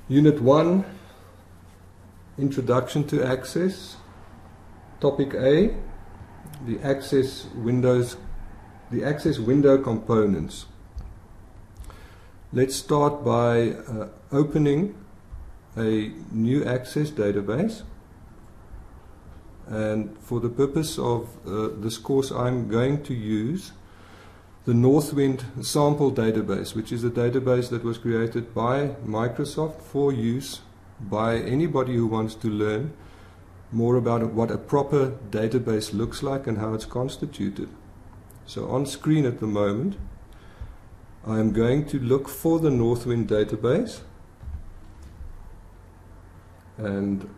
Unit 1, Introduction to Access. Topic A, the Access window components. Let's start by opening a new Access database. And for the purpose of this course, I'm going to use the Northwind sample database, which is a database that was created by Microsoft for use by anybody who wants to learn more about what a proper database looks like and how it's constituted. So on screen at the moment, I am going to look for the Northwind database, and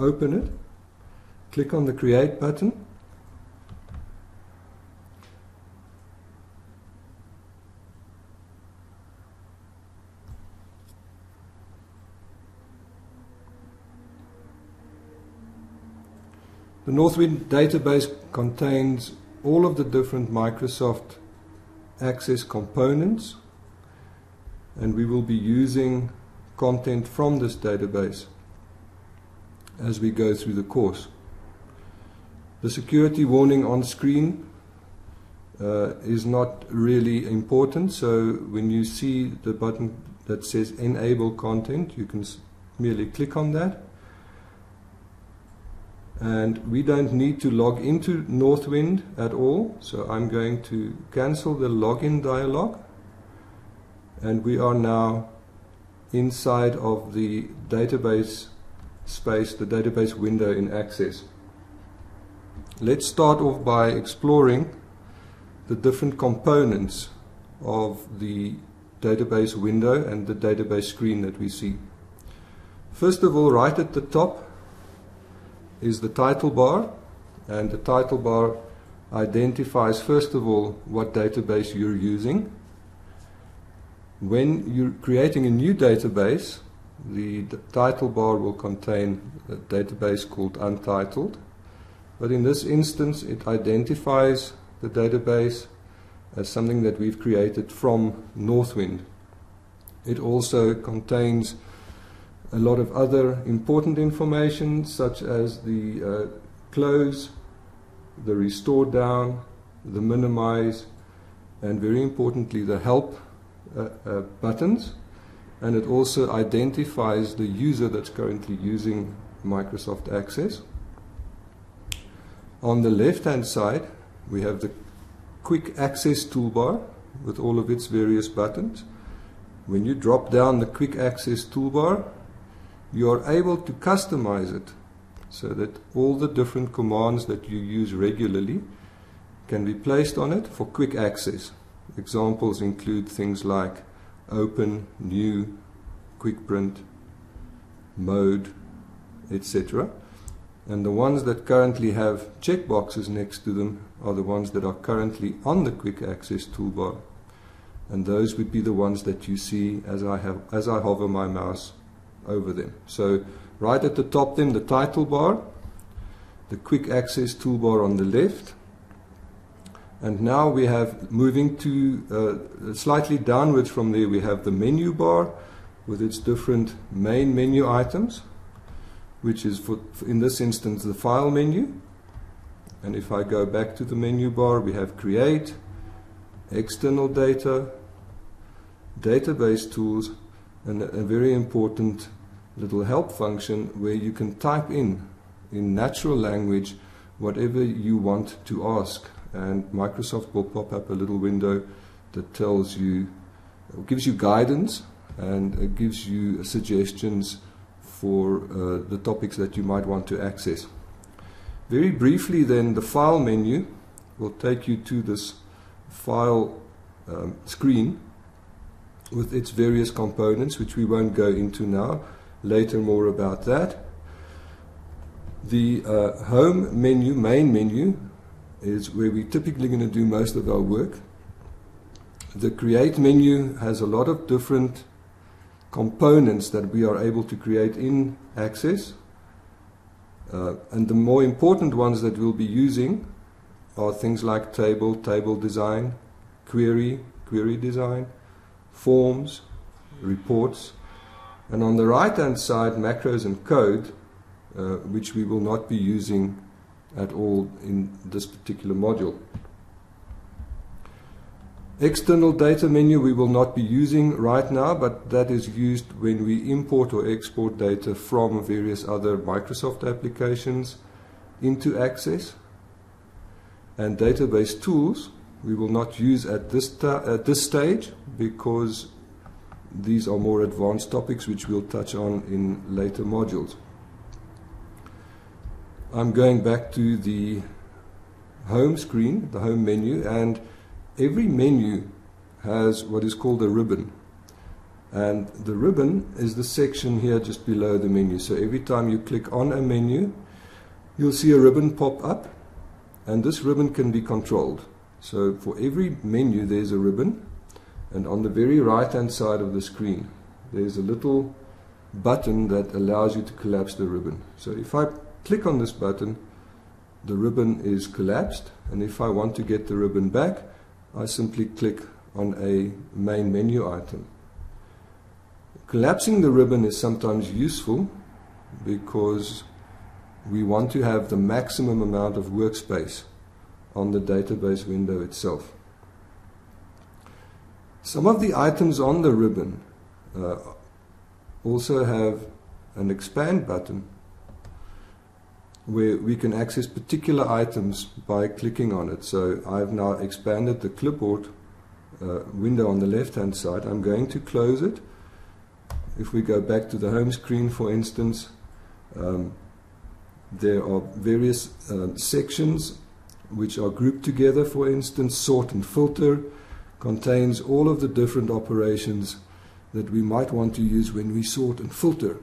open it, click on the Create button, the Northwind database contains all of the different Microsoft Access components, and we will be using content from this database as we go through the course. The security warning on screen is not really important, so when you see the button that says Enable Content, you can merely click on that. And we don't need to log into Northwind at all, so I'm going to cancel the login dialog, and we are now inside of the database space, the database window in Access. Let's start off by exploring the different components of the database window and the database screen that we see. First of all, right at the top is the title bar, and the title bar identifies first of all what database you're using. When you're creating a new database, the title bar will contain a database called Untitled, but in this instance it identifies the database as something that we've created from Northwind. It also contains a lot of other important information, such as the close, the restore down, the minimize, and very importantly the help buttons. And it also identifies the user that's currently using Microsoft Access. On the left-hand side, we have the Quick Access toolbar with all of its various buttons. When you drop down the Quick Access toolbar, you are able to customize it so that all the different commands that you use regularly can be placed on it for quick access. Examples include things like open, new, quick print, mode, etc. And the ones that currently have checkboxes next to them are the ones that are currently on the quick access toolbar. And those would be the ones that you see as I hover my mouse over them. So right at the top then, the title bar, the quick access toolbar on the left. And now we have, moving to slightly downwards from there, we have the menu bar with its different main menu items, which is in this instance the file menu. And if I go back to the menu bar, we have create, external data, database tools, and a very important little help function where you can type in natural language whatever you want to ask. And Microsoft will pop up a little window that tells you, gives you guidance and gives you suggestions for the topics that you might want to access. Very briefly then, the file menu will take you to this file screen with its various components, which we won't go into now. Later more about that. The home menu, main menu, is where we're typically going to do most of our work. The create menu has a lot of different components that we are able to create in Access. And the more important ones that we'll be using are things like table design, query design, forms, reports, and on the right hand side macros and code, which we will not be using at all in this particular module. External data menu we will not be using right now, but that is used when we import or export data from various other Microsoft applications into Access. And database tools we will not use at this stage, because these are more advanced topics which we'll touch on in later modules. I'm going back to the home screen, the home menu, and every menu has what is called a ribbon. And the ribbon is the section here just below the menu. So every time you click on a menu, you'll see a ribbon pop up, and this ribbon can be controlled. So for every menu there's a ribbon, and on the very right hand side of the screen there's a little button that allows you to collapse the ribbon. So if I click on this button, the ribbon is collapsed, and if I want to get the ribbon back, I simply click on a main menu item. Collapsing the ribbon is sometimes useful because we want to have the maximum amount of workspace on the database window itself. Some of the items on the ribbon also have an expand button where we can access particular items by clicking on it. So I've now expanded the clipboard window on the left hand side. I'm going to close it. If we go back to the home screen, for instance, there are various sections which are grouped together. For instance, sort and filter contains all of the different operations that we might want to use when we sort and filter